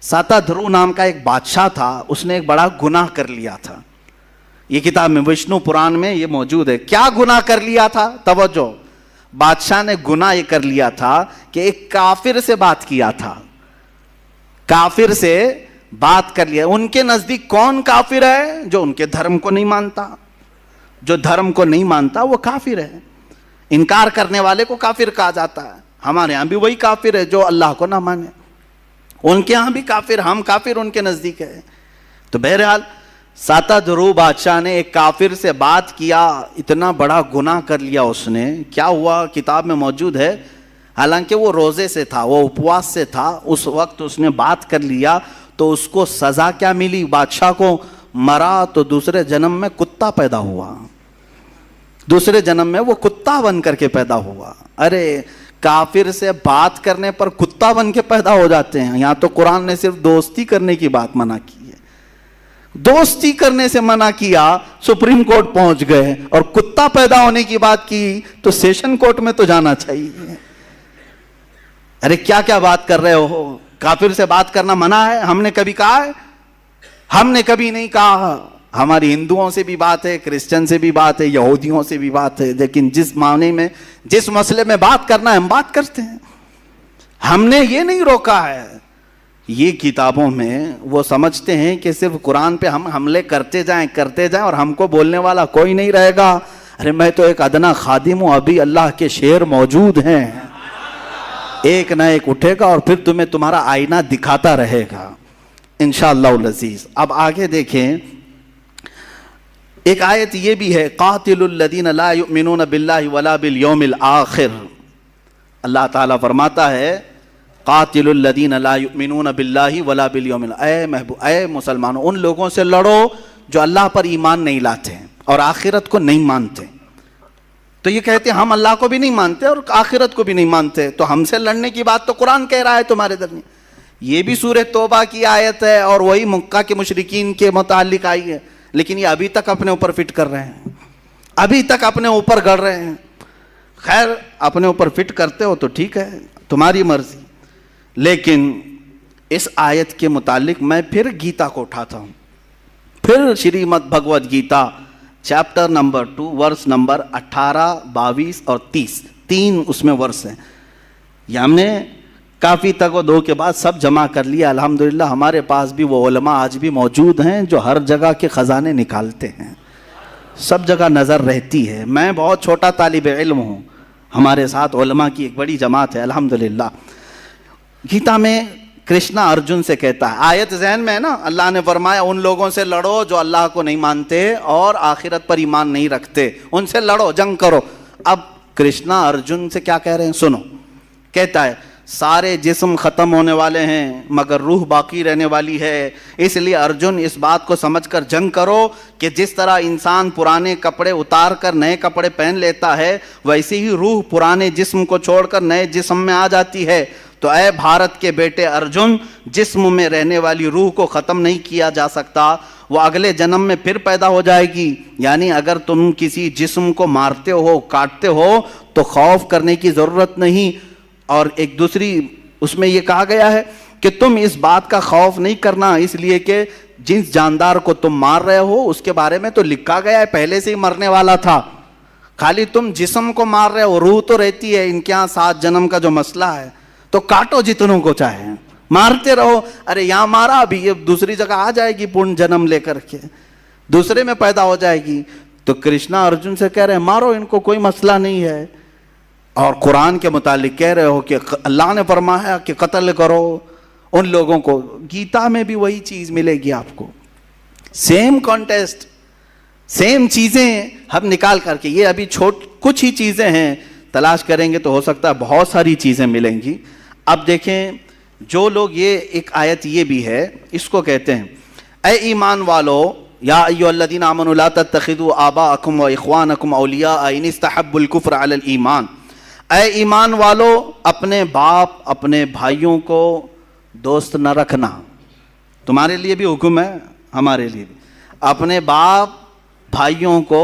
ساتا دھرو نام کا ایک بادشاہ تھا، اس نے ایک بڑا گناہ کر لیا تھا. یہ کتاب میں وشنو پران میں یہ موجود ہے. کیا گناہ کر لیا تھا؟ توجہ، بادشاہ نے گناہ یہ کر لیا تھا کہ ایک کافر سے بات کیا تھا. کافر سے بات کر لیا. ان کے نزدیک کون کافر ہے؟ جو ان کے دھرم کو نہیں مانتا. جو دھرم کو نہیں مانتا وہ کافر ہے. انکار کرنے والے کو کافر کہا جاتا ہے. ہمارے ہاں بھی وہی کافر ہے جو اللہ کو نہ مانے. ان کے ہاں بھی کافر، ہم کافر ان کے نزدیک ہے. تو بہرحال ساتا دھرو بادشاہ نے ایک کافر سے بات کیا، اتنا بڑا گناہ کر لیا اس نے. کیا ہوا کتاب میں موجود ہے. حالانکہ وہ روزے سے تھا، وہ اپواس سے تھا، اس وقت اس نے بات کر لیا تو اس کو سزا کیا ملی؟ بادشاہ کو مرا تو دوسرے جنم میں کتا پیدا ہوا. دوسرے جنم میں وہ کتا بن کر کے پیدا ہوا. ارے کافر سے بات کرنے پر کتا بن کے پیدا ہو جاتے ہیں. یہاں تو قرآن نے صرف دوستی کرنے کی بات منع کی ہے. دوستی کرنے سے منع کیا, سپریم کورٹ پہنچ گئے, اور کتا پیدا ہونے کی بات کی تو سیشن کورٹ میں تو جانا چاہیے. ارے کیا کیا بات کر رہے ہو؟ کافر سے بات کرنا منع ہے؟ ہم نے کبھی کہا ہے؟ ہم نے کبھی نہیں کہا. ہماری ہندوؤں سے بھی بات ہے, کرسچن سے بھی بات ہے, یہودیوں سے بھی بات ہے, لیکن جس معنی میں, جس مسئلے میں بات کرنا ہے ہم بات کرتے ہیں. ہم نے یہ نہیں روکا ہے. یہ کتابوں میں وہ سمجھتے ہیں کہ صرف قرآن پہ ہم حملے کرتے جائیں اور ہم کو بولنے والا کوئی نہیں رہے گا. ارے میں تو ایک ادنا خادم ہوں, ابھی اللہ کے شعر موجود ہیں, ایک نہ ایک اٹھے گا اور پھر تمہیں تمہارا آئینہ دکھاتا رہے گا انشاءاللہ العزیز. اب آگے دیکھیں, ایک آیت یہ بھی ہے, قاتل الذین لا یؤمنون باللہ ولا بالیوم الآخر. اللہ تعالیٰ فرماتا ہے قاتل الذین لا یؤمنون باللہ ولا بالیوم الآخر. اے مسلمانوں, ان لوگوں سے لڑو جو اللہ پر ایمان نہیں لاتے اور آخرت کو نہیں مانتے. تو یہ کہتے ہیں ہم اللہ کو بھی نہیں مانتے اور آخرت کو بھی نہیں مانتے, تو ہم سے لڑنے کی بات تو قرآن کہہ رہا ہے تمہارے درمیان. یہ بھی سورہ توبہ کی آیت ہے اور وہی مکہ کے مشرکین کے متعلق آئی ہے, لیکن یہ ابھی تک اپنے اوپر فٹ کر رہے ہیں, ابھی تک اپنے اوپر گڑ رہے ہیں. خیر اپنے اوپر فٹ کرتے ہو تو ٹھیک ہے, تمہاری مرضی. لیکن اس آیت کے متعلق میں پھر گیتا کو اٹھاتا ہوں, پھر Shrimad Bhagavad Gita chapter number 2 verse number 18, 22 اور 30, 3 اس میں ورس ہیں. یہ ہم نے کافی تگ و دو کے بعد سب جمع کر لیا. الحمدللہ ہمارے پاس بھی وہ علماء آج بھی موجود ہیں جو ہر جگہ کے خزانے نکالتے ہیں, سب جگہ نظر رہتی ہے. میں بہت چھوٹا طالب علم ہوں, ہمارے ساتھ علماء کی ایک بڑی جماعت ہے الحمدللہ. گیتا میں کرشنا ارجن سے کہتا ہے, آیت ذہن میں ہے نا, اللہ نے فرمایا ان لوگوں سے لڑو جو اللہ کو نہیں مانتے اور آخرت پر ایمان نہیں رکھتے, ان سے لڑو, جنگ کرو. اب کرشنا ارجن سے کیا کہہ رہے ہیں سنو. کہتا ہے سارے جسم ختم ہونے والے ہیں مگر روح باقی رہنے والی ہے, اس لیے ارجن اس بات کو سمجھ کر جنگ کرو کہ جس طرح انسان پرانے کپڑے اتار کر نئے کپڑے پہن لیتا ہے, ویسے ہی روح پرانے جسم کو چھوڑ کر نئے جسم میں آ جاتی ہے. تو اے بھارت کے بیٹے ارجن, جسم میں رہنے والی روح کو ختم نہیں کیا جا سکتا, وہ اگلے جنم میں پھر پیدا ہو جائے گی. یعنی اگر تم کسی جسم کو مارتے ہو, کاٹتے ہو تو خوف کرنے کی ضرورت نہیں. اور ایک دوسری اس میں یہ کہا گیا ہے کہ تم اس بات کا خوف نہیں کرنا, اس لیے کہ جس جاندار کو تم مار رہے ہو اس کے بارے میں تو لکھا گیا ہے پہلے سے ہی مرنے والا تھا. خالی تم جسم کو مار رہے ہو, روح تو رہتی ہے. ان کے یہاں 7 جنم کا جو مسئلہ ہے, تو کاٹو جتنوں کو چاہے, مارتے رہو. ارے یہاں مارا, ابھی یہ دوسری جگہ آ جائے گی پورن جنم لے کر کے, دوسرے میں پیدا ہو جائے گی. تو کرشنا ارجن سے کہہ رہے ہیں مارو ان کو, کوئی مسئلہ نہیں ہے. اور قرآن کے متعلق کہہ رہے ہو کہ اللہ نے فرمایا کہ قتل کرو ان لوگوں کو. گیتا میں بھی وہی چیز ملے گی آپ کو, سیم کانٹیسٹ, سیم چیزیں ہم نکال کر کے. یہ ابھی کچھ ہی چیزیں ہیں, تلاش کریں گے تو ہو سکتا ہے بہت ساری چیزیں ملیں گی. اب دیکھیں, جو لوگ, یہ ایک آیت یہ بھی ہے, اس کو کہتے ہیں اے ایمان والو, یا ایھا الذین آمنوا لا تتخذوا آباءکم واخوانکم اولیاء ان استحبوا الکفر علی الایمان. اے ایمان والو, اپنے باپ اپنے بھائیوں کو دوست نہ رکھنا. تمہارے لیے بھی حکم ہے, ہمارے لیے بھی. اپنے باپ بھائیوں کو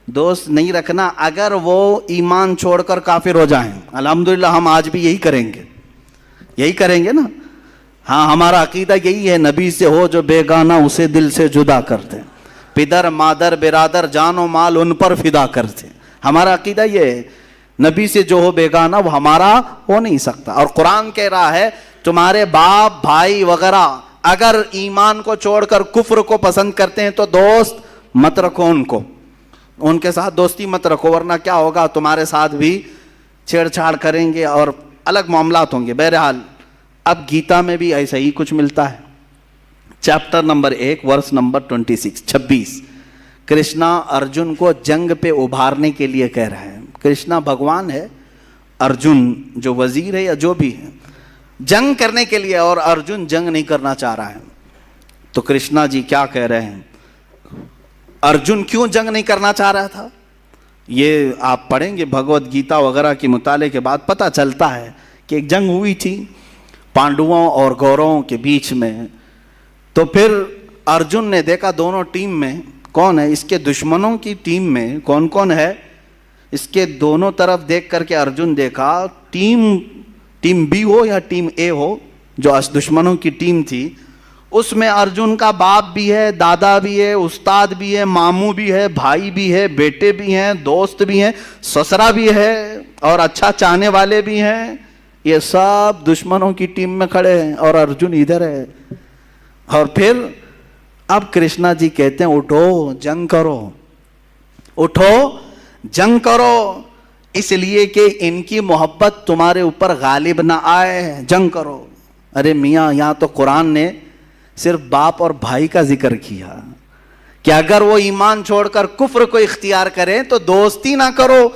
دوست نہیں رکھنا اگر وہ ایمان چھوڑ کر کافر ہو جائیں. الحمدللہ ہم آج بھی یہی کریں گے, یہی کریں گے نا. ہاں ہمارا عقیدہ یہی ہے, نبی سے ہو جو بیگانہ اسے دل سے جدا کرتے, پدر مادر برادر جان و مال ان پر فدا کرتے. ہمارا عقیدہ یہ ہے, نبی سے جو ہو بیگانہ وہ ہمارا ہو نہیں سکتا. اور قرآن کہہ رہا ہے تمہارے باپ بھائی وغیرہ اگر ایمان کو چھوڑ کر کفر کو پسند کرتے ہیں تو دوست مت رکھو ان کو, ان کے ساتھ دوستی مت رکھو, ورنہ کیا ہوگا, تمہارے ساتھ بھی چھیڑ چھاڑ کریں گے اور الگ معاملات ہوں گے. بہرحال اب گیتا میں بھی ایسا ہی کچھ ملتا ہے. Chapter number 1 verse number 26. Krishna Arjun کو جنگ پہ ابھارنے کے لیے کہہ رہا ہے. کرشنا بھگوان ہے, ارجن جو وزیر ہے یا جو بھی ہے, جنگ کرنے کے لیے, اور ارجن جنگ نہیں کرنا چاہ رہا ہے. تو کرشنا جی کیا کہہ رہے ہیں, ارجن کیوں جنگ نہیں کرنا چاہ رہا تھا؟ یہ آپ پڑھیں گے بھگوت گیتا وغیرہ کے مطالعے کے بعد پتہ چلتا ہے کہ ایک جنگ ہوئی تھی پانڈووں اور کوروں کے بیچ میں. تو پھر ارجن نے دیکھا دونوں ٹیم میں کون ہے, اس کے دشمنوں کی ٹیم میں کون کون ہے. اس کے دونوں طرف دیکھ کر کے ارجن دیکھا ٹیم بی ہو یا ٹیم اے ہو, جو دشمنوں کی ٹیم تھی اس میں ارجن کا باپ بھی ہے, دادا بھی ہے, استاد بھی ہے, ماموں بھی ہے, بھائی بھی ہے, بیٹے بھی ہیں, دوست بھی ہیں, سسرا بھی ہے اور اچھا چاہنے والے بھی ہیں. یہ سب دشمنوں کی ٹیم میں کھڑے ہیں اور ارجن ادھر ہے. اور پھر اب کرشنا جی کہتے ہیں اٹھو جنگ کرو, اٹھو جنگ کرو, اس لیے کہ ان کی محبت تمہارے اوپر غالب نہ آئے, جنگ کرو. ارے میاں یہاں تو قرآن نے صرف باپ اور بھائی کا ذکر کیا کہ اگر وہ ایمان چھوڑ کر کفر کو اختیار کریں تو دوستی نہ کرو.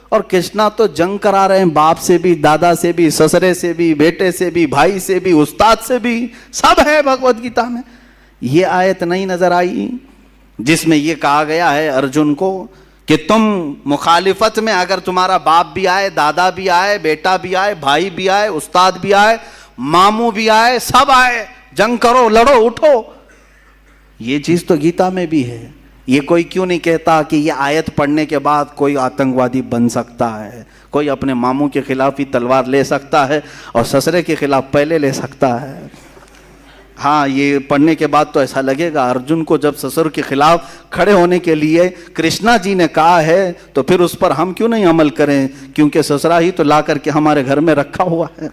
اور کرشنا تو جنگ کرا رہے ہیں باپ سے بھی, دادا سے بھی, سسرے سے بھی, بیٹے سے بھی, بھائی سے بھی, استاد سے بھی, سب ہے بھگوت گیتا میں. یہ آیت نہیں نظر آئی جس میں یہ کہا گیا ہے ارجن کو کہ تم مخالفت میں اگر تمہارا باپ بھی آئے, دادا بھی آئے, بیٹا بھی آئے, بھائی بھی آئے, استاد بھی آئے, ماموں بھی آئے, سب آئے, جنگ کرو, لڑو, اٹھو. یہ چیز تو گیتا میں بھی ہے. یہ کوئی کیوں نہیں کہتا کہ یہ آیت پڑھنے کے بعد کوئی آتنکوادی بن سکتا ہے, کوئی اپنے ماموں کے خلاف ہی تلوار لے سکتا ہے اور سسرے کے خلاف پہلے لے سکتا ہے. ہاں یہ پڑھنے کے بعد تو ایسا لگے گا ارجن کو جب سسر کے خلاف کھڑے ہونے کے لیے کرشنا جی نے کہا ہے تو پھر اس پر ہم کیوں نہیں عمل کریں, کیونکہ سسرا ہی تو لا کر کے ہمارے گھر میں رکھا ہوا ہے.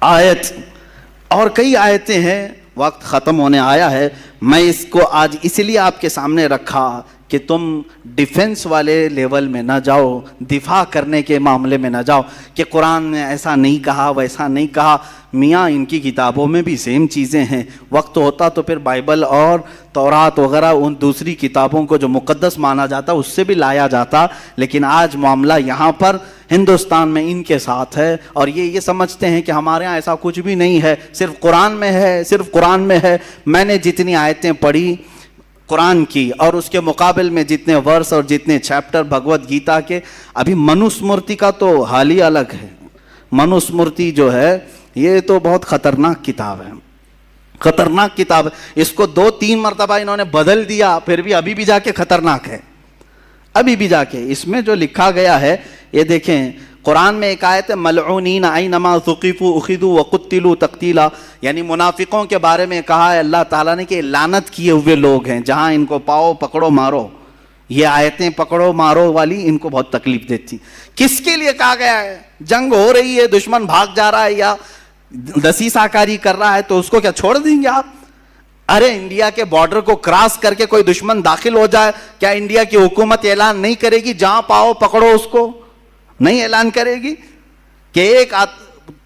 آیت اور کئی آیتیں ہیں, وقت ختم ہونے آیا ہے. میں اس کو آج اس لیے آپ کے سامنے رکھا کہ تم ڈیفنس والے لیول میں نہ جاؤ, دفاع کرنے کے معاملے میں نہ جاؤ کہ قرآن نے ایسا نہیں کہا ویسا نہیں کہا. میاں ان کی کتابوں میں بھی سیم چیزیں ہیں. وقت ہوتا تو پھر بائبل اور تورات وغیرہ ان دوسری کتابوں کو جو مقدس مانا جاتا اس سے بھی لایا جاتا, لیکن آج معاملہ یہاں پر ہندوستان میں ان کے ساتھ ہے اور یہ سمجھتے ہیں کہ ہمارے ہاں ایسا کچھ بھی نہیں ہے, صرف قرآن میں ہے, صرف قرآن میں ہے. میں نے جتنی آیتیں پڑھی قرآن کی اور اس کے مقابل میں جتنے ورس اور جتنے چیپٹر بھگوت گیتا کے, ابھی منوسمرتی کا تو حال ہی الگ ہے. منوسمرتی جو ہے یہ تو بہت خطرناک کتاب ہے, خطرناک کتاب ہے. اس کو 2-3 مرتبہ انہوں نے بدل دیا, پھر بھی ابھی بھی جا کے خطرناک ہے, ابھی بھی جا کے. اس میں جو لکھا گیا ہے یہ دیکھیں, قرآن میں ایک آیت ہے ملعونین اینما ثقفوا اخذوا وقتلوا تقتیلا, یعنی منافقوں کے بارے میں کہا ہے اللہ تعالیٰ نے کہ لعنت کیے ہوئے لوگ ہیں, جہاں ان کو پاؤ پکڑو مارو. یہ آیتیں پکڑو مارو والی ان کو بہت تکلیف دیتی. کس کے لیے کہا گیا ہے؟ جنگ ہو رہی ہے, دشمن بھاگ جا رہا ہے یا دسیسہ کاری کر رہا ہے تو اس کو کیا چھوڑ دیں گے آپ؟ ارے انڈیا کے بارڈر کو کراس کر کے کوئی دشمن داخل ہو جائے, کیا انڈیا کی حکومت اعلان نہیں کرے گی جہاں پاؤ پکڑو اس کو؟ نہیں اعلان کرے گی کہ ایک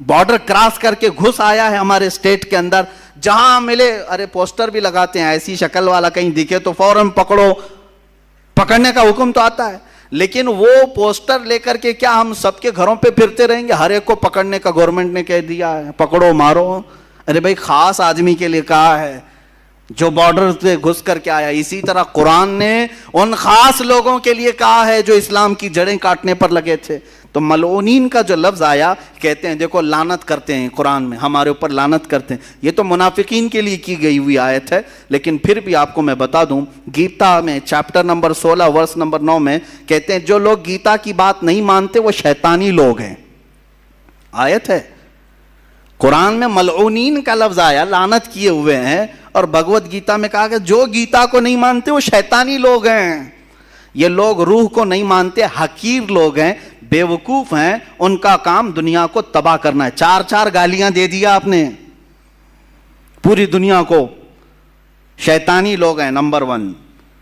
بارڈر کراس کر کے گھس آیا ہے ہمارے اسٹیٹ کے اندر, جہاں ملے ارے پوسٹر بھی لگاتے ہیں, ایسی شکل والا کہیں دکھے تو فوراً پکڑو, پکڑنے کا حکم تو آتا ہے. لیکن وہ پوسٹر لے کر کے کیا ہم سب کے گھروں پہ پھرتے رہیں گے؟ ہر ایک کو پکڑنے کا گورنمنٹ نے کہہ دیا ہے, پکڑو مارو. ارے بھائی خاص آدمی کے لیے کہا ہے جو بارڈر سے گھس کر کے آیا. اسی طرح قرآن نے ان خاص لوگوں کے لیے کہا ہے جو اسلام کی جڑیں کاٹنے پر لگے تھے. تو ملعونین کا جو لفظ آیا, کہتے ہیں دیکھو لعنت کرتے ہیں قرآن میں, ہمارے اوپر لعنت کرتے ہیں. یہ تو منافقین کے لیے کی گئی ہوئی آیت ہے, لیکن پھر بھی آپ کو میں بتا دوں گیتا میں چیپٹر نمبر 16 ورس نمبر 9 میں کہتے ہیں جو لوگ گیتا کی بات نہیں مانتے وہ شیطانی لوگ ہیں. آیت ہے قرآن میں ملعونین کا لفظ آیا, لعنت کیے ہوئے ہیں, اور بھگوت گیتا میں کہا کہ جو گیتا کو نہیں مانتے وہ شیطانی لوگ ہیں. یہ لوگ روح کو نہیں مانتے, حقیر لوگ ہیں, بیوقوف ہیں, ان کا کام دنیا کو تباہ کرنا ہے. 4 گالیاں دے دیا آپ نے پوری دنیا کو. شیطانی لوگ ہیں نمبر 1,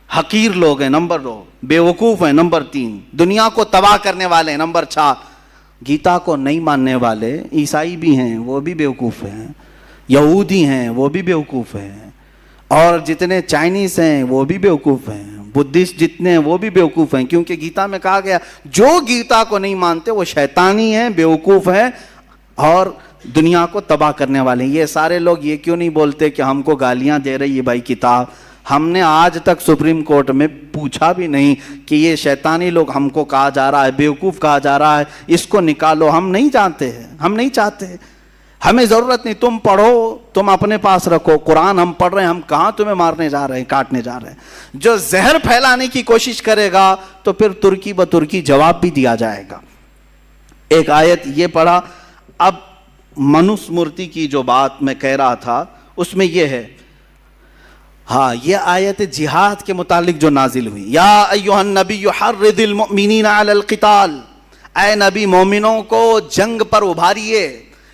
حقیر لوگ ہیں نمبر 2, بیوقوف ہیں نمبر 3, دنیا کو تباہ کرنے والے ہیں نمبر 4. گیتا کو نہیں ماننے والے عیسائی بھی ہیں, وہ بھی بیوقوف ہیں, یہودی ہیں وہ بھی بیوقوف ہیں, اور جتنے چائنیز ہیں وہ بھی بیوقوف ہیں, بدھسٹ جتنے ہیں وہ بھی بیوقوف ہیں. کیونکہ گیتا میں کہا گیا جو گیتا کو نہیں مانتے وہ شیطانی ہیں, بیوقوف ہیں اور دنیا کو تباہ کرنے والے ہیں. یہ سارے لوگ یہ کیوں نہیں بولتے کہ ہم کو گالیاں دے رہی ہے بھائی کتاب, ہم نے آج تک سپریم کورٹ میں پوچھا بھی نہیں کہ یہ شیطانی لوگ ہم کو کہا جا رہا ہے، بیوقوف کہا جا رہا ہے، اس کو نکالو. ہم نہیں جانتے ہیں، ہم نہیں چاہتے، ہمیں ضرورت نہیں. تم پڑھو، تم اپنے پاس رکھو. قرآن ہم پڑھ رہے ہیں، ہم کہاں تمہیں مارنے جا رہے ہیں، کاٹنے جا رہے ہیں. جو زہر پھیلانے کی کوشش کرے گا تو پھر ترکی بترکی جواب بھی دیا جائے گا. ایک آیت یہ پڑھا. اب منوس مورتی کی جو بات میں کہہ رہا تھا اس میں یہ ہے، ہاں یہ آیت جہاد کے متعلق جو نازل ہوئی. یا ایھا النبی حرض المؤمنین علی القتال، اے نبی مومنوں کو جنگ پر ابھاریے.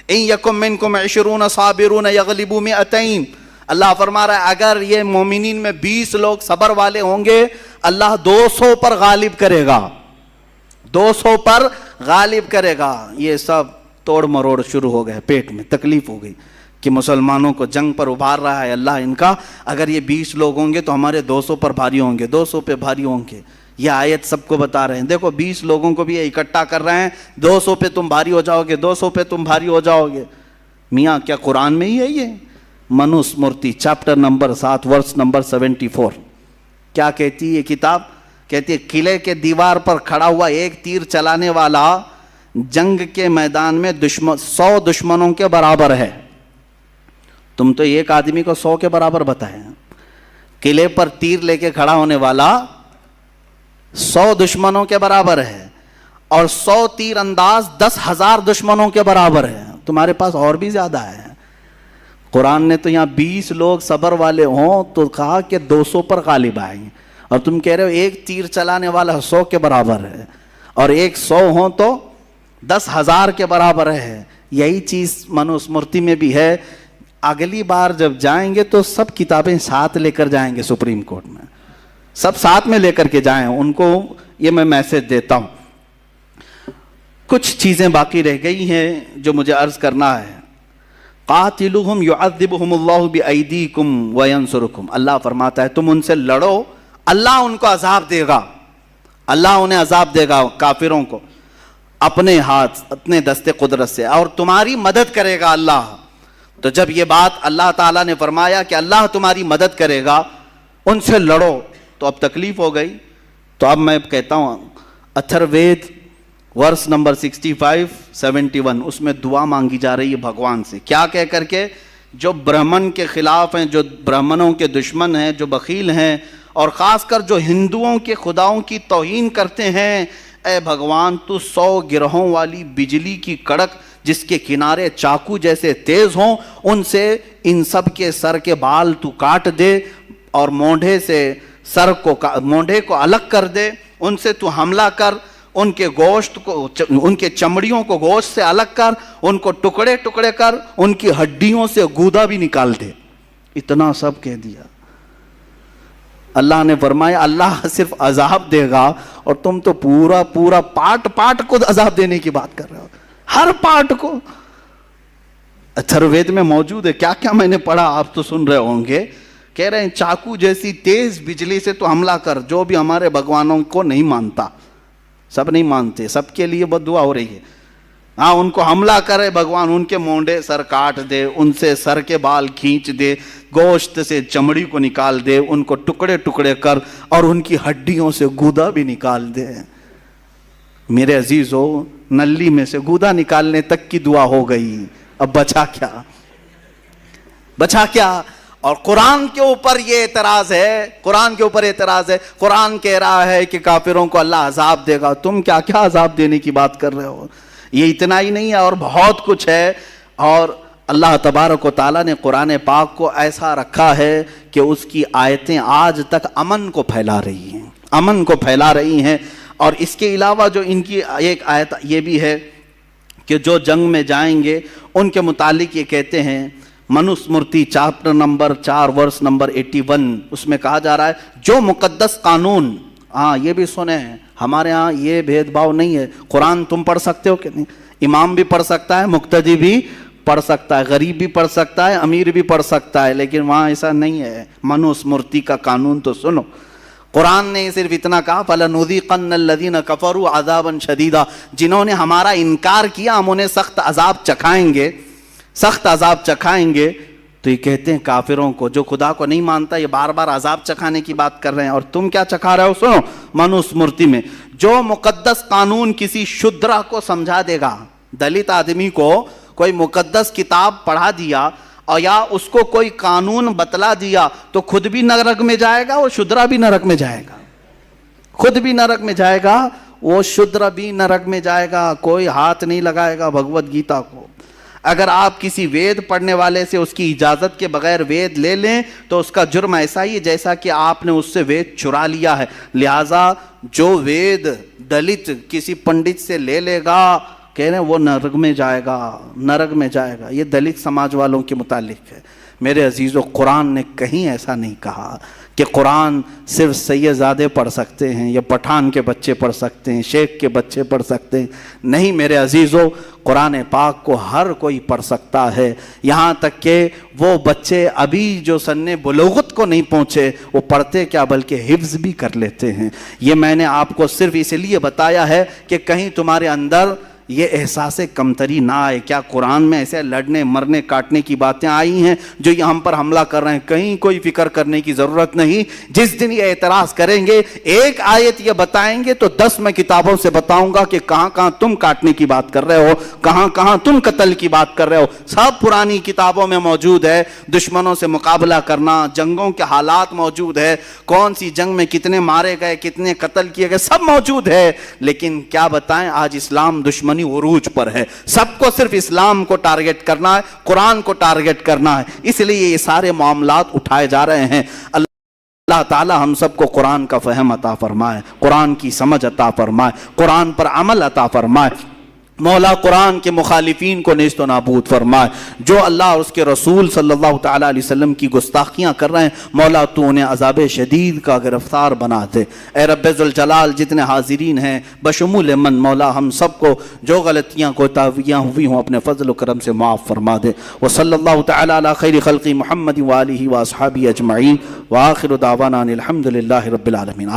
ان یکم منکم 20 صابرون یغلبوا 200. اللہ فرما رہا ہے اگر یہ مومنین میں 20 لوگ صبر والے ہوں گے اللہ 200 پر غالب کرے گا، 200 پر غالب کرے گا. یہ سب توڑ مروڑ شروع ہو گئے، پیٹ میں تکلیف ہو گئی کہ مسلمانوں کو جنگ پر ابھار رہا ہے اللہ ان کا. اگر یہ 20 لوگ ہوں گے تو ہمارے 200 پر بھاری ہوں گے، 200 پہ بھاری ہوں گے. یہ آیت سب کو بتا رہے ہیں دیکھو 20 لوگوں کو بھی یہ اکٹھا کر رہے ہیں، 200 پہ تم بھاری ہو جاؤ گے، 200 پہ تم بھاری ہو جاؤ گے. میاں کیا قرآن میں ہی ہے یہ؟ منوس مورتی چیپٹر نمبر 7 ورس نمبر 74 کیا کہتی ہے یہ کتاب؟ کہتی ہے قلعے کے دیوار پر کھڑا ہوا ایک تیر چلانے والا جنگ کے میدان میں 100 دشمنوں کے برابر ہے. تم تو ایک آدمی کو 100 کے برابر بتائے. قلعے پر تیر لے کے کھڑا ہونے والا 100 دشمنوں کے برابر ہے، اور 100 تیر انداز 10,000 دشمنوں کے برابر ہے. تمہارے پاس اور بھی زیادہ ہے. قرآن نے تو یہاں 20 لوگ صبر والے ہوں تو کہا کہ 200 پر غالب آئیں گے، اور تم کہہ رہے ہو ایک تیر چلانے والا 100 کے برابر ہے، اور ایک 100 ہوں تو 10,000 کے برابر ہے. یہی چیز منوس مورتی میں بھی ہے. اگلی بار جب جائیں گے تو سب کتابیں ساتھ لے کر جائیں گے سپریم کورٹ میں، سب ساتھ میں لے کر کے جائیں. ان کو یہ میں میسج دیتا ہوں. کچھ چیزیں باقی رہ گئی ہیں جو مجھے عرض کرنا ہے. قاتلوہم یعذبہم اللہ بایدیکم وینصرکم. اللہ فرماتا ہے تم ان سے لڑو، اللہ ان کو عذاب دے گا، اللہ انہیں عذاب دے گا کافروں کو اپنے ہاتھ اپنے دستے قدرت سے، اور تمہاری مدد کرے گا اللہ. تو جب یہ بات اللہ تعالیٰ نے فرمایا کہ اللہ تمہاری مدد کرے گا، ان سے لڑو، تو اب تکلیف ہو گئی. تو اب میں کہتا ہوں اتھر وید ورس نمبر 65-71 اس میں دعا مانگی جا رہی ہے بھگوان سے. کیا کہہ کر کے؟ جو برہمن کے خلاف ہیں، جو برہمنوں کے دشمن ہیں، جو بخیل ہیں، اور خاص کر جو ہندوؤں کے خداؤں کی توہین کرتے ہیں، اے بھگوان تو 100 گرہوں والی بجلی کی کڑک جس کے کنارے چاقو جیسے تیز ہوں، ان سے ان سب کے سر کے بال تو کاٹ دے، اور مونڈھے سے مونڈھے کو الگ کر دے، ان سے تو حملہ کر، ان کے گوشت کو، ان کے چمڑیوں کو گوشت سے الگ کر، ان کو ٹکڑے ٹکڑے کر، ان کی ہڈیوں سے گودا بھی نکال دے. اتنا سب کہہ دیا. اللہ نے فرمایا اللہ صرف عذاب دے گا، اور تم تو پورا پارٹ کو عذاب دینے کی بات کر رہے ہو، ہر پارٹ کو. اتھروید میں موجود ہے. کیا کیا میں نے پڑھا آپ تو سن رہے ہوں گے. کہہ رہے ہیں چاقو جیسی تیز بجلی سے تو حملہ کر. جو بھی ہمارے بھگوانوں کو نہیں مانتا، سب نہیں مانتے، سب کے لیے بد دعا ہو رہی ہے. ہاں ان کو حملہ کرے بھگوان، ان کے مونڈے سر کاٹ دے، ان سے سر کے بال کھینچ دے، گوشت سے چمڑی کو نکال دے، ان کو ٹکڑے ٹکڑے کر، اور ان کی ہڈیوں سے گودا بھی نکال دے. میرے عزیزو، نلی میں سے گودا نکالنے تک کی دعا ہو گئی، اب بچا کیا؟ بچا کیا؟ اور قرآن کے اوپر یہ اعتراض ہے، قرآن کے اوپر اعتراض ہے. قرآن کہہ رہا ہے کہ کافروں کو اللہ عذاب دے گا. تم کیا کیا عذاب دینے کی بات کر رہے ہو؟ یہ اتنا ہی نہیں ہے، اور بہت کچھ ہے. اور اللہ تبارک و تعالیٰ نے قرآن پاک کو ایسا رکھا ہے کہ اس کی آیتیں آج تک امن کو پھیلا رہی ہیں، امن کو پھیلا رہی ہیں. اور اس کے علاوہ جو ان کی ایک آیت یہ بھی ہے کہ جو جنگ میں جائیں گے ان کے متعلق یہ کہتے ہیں، منوس مورتی چیپٹر نمبر 4 ورس نمبر 81 اس میں کہا جا رہا ہے جو مقدس قانون، ہاں یہ بھی سنیں، ہمارے ہاں یہ بھید بھاؤ نہیں ہے. قرآن تم پڑھ سکتے ہو کہ نہیں؟ امام بھی پڑھ سکتا ہے، مقتدی بھی پڑھ سکتا ہے، غریب بھی پڑھ سکتا ہے، امیر بھی پڑھ سکتا ہے، لیکن وہاں ایسا نہیں ہے. منوس مورتی کا قانون تو سنو. قرآن نے صرف اتنا کہا فَلَنُذِيقَنَّ الَّذِينَ كَفَرُوا عَذَابًا شَدِيدًا، جنہوں نے ہمارا انکار کیا ہم انہیں سخت عذاب چکھائیں گے، سخت عذاب چکھائیں گے. تو یہ کہتے ہیں کافروں کو جو خدا کو نہیں مانتا، یہ بار بار عذاب چکھانے کی بات کر رہے ہیں، اور تم کیا چکھا رہے ہو؟ سنو منو اسمرتی میں جو مقدس قانون کسی شودرا کو سمجھا دے گا، دلت آدمی کو کوئی مقدس کتاب پڑھا دیا اور یا اس کو کوئی قانون بتلا دیا تو خود بھی نرک میں جائے گا، وہ شودرا بھی نرک میں جائے گا، خود بھی نرک میں جائے گا، وہ شودرا بھی نرک میں جائے گا، کوئی ہاتھ نہیں لگائے گا بھگوت گیتا کو۔ اگر آپ کسی وید پڑھنے والے سے اس کی اجازت کے بغیر وید لے لیں تو اس کا جرم ایسا ہی ہے جیسا کہ آپ نے اس سے وید چرا لیا ہے۔ لہٰذا جو وید دلت کسی پنڈت سے لے لے گا، کہہ رہے ہیں وہ نرک میں جائے گا، نرک میں جائے گا۔ یہ دلت سماج والوں کے متعلق ہے۔ میرے عزیزو، قرآن نے کہیں ایسا نہیں کہا کہ قرآن صرف سید زادے پڑھ سکتے ہیں یا پٹھان کے بچے پڑھ سکتے ہیں، شیخ کے بچے پڑھ سکتے ہیں۔ نہیں میرے عزیزو، قرآن پاک کو ہر کوئی پڑھ سکتا ہے، یہاں تک کہ وہ بچے ابھی جو سن بلوغت کو نہیں پہنچے، وہ پڑھتے کیا بلکہ حفظ بھی کر لیتے ہیں۔ یہ میں نے آپ کو صرف اس لیے بتایا ہے کہ کہیں تمہارے اندر یہ احساس کمتری نہ آئے۔ کیا قرآن میں ایسے لڑنے مرنے کاٹنے کی باتیں آئی ہیں جو یہ ہم پر حملہ کر رہے ہیں؟ کہیں کوئی فکر کرنے کی ضرورت نہیں۔ جس دن یہ اعتراض کریں گے، ایک آیت یہ بتائیں گے تو 10 میں کتابوں سے بتاؤں گا کہ کہاں کہاں تم کاٹنے کی بات کر رہے ہو، کہاں کہاں تم قتل کی بات کر رہے ہو۔ سب پرانی کتابوں میں موجود ہے، دشمنوں سے مقابلہ کرنا، جنگوں کے حالات موجود ہے، کون سی جنگ میں کتنے مارے گئے، کتنے قتل کیے گئے، سب موجود ہے۔ لیکن کیا بتائیں، آج اسلام دشمنی عروج پر ہے۔ سب کو صرف اسلام کو ٹارگٹ کرنا ہے، قرآن کو ٹارگٹ کرنا ہے، اس لیے یہ سارے معاملات اٹھائے جا رہے ہیں۔ اللہ تعالی ہم سب کو قرآن کا فہم عطا فرمائے، قرآن کی سمجھ عطا فرمائے، قرآن پر عمل عطا فرمائے۔ مولا قرآن کے مخالفین کو نیست و نابود فرمائے، جو اللہ اور اس کے رسول صلی اللہ تعالیٰ علیہ وسلم کی گستاخیاں کر رہے ہیں، مولا تو انہیں عذاب شدید کا گرفتار بنا دے۔ اے رب ذوالجلال، جتنے حاضرین ہیں بشمول من، مولا ہم سب کو جو غلطیاں کوتاہیاں ہوئی ہوں اپنے فضل و کرم سے معاف فرما دے۔ وصلی اللہ تعالیٰ علی خیر خلق محمد وآلہ واصحابہ اجمعین، وآخر دعوانا الحمد للہ رب العالمین۔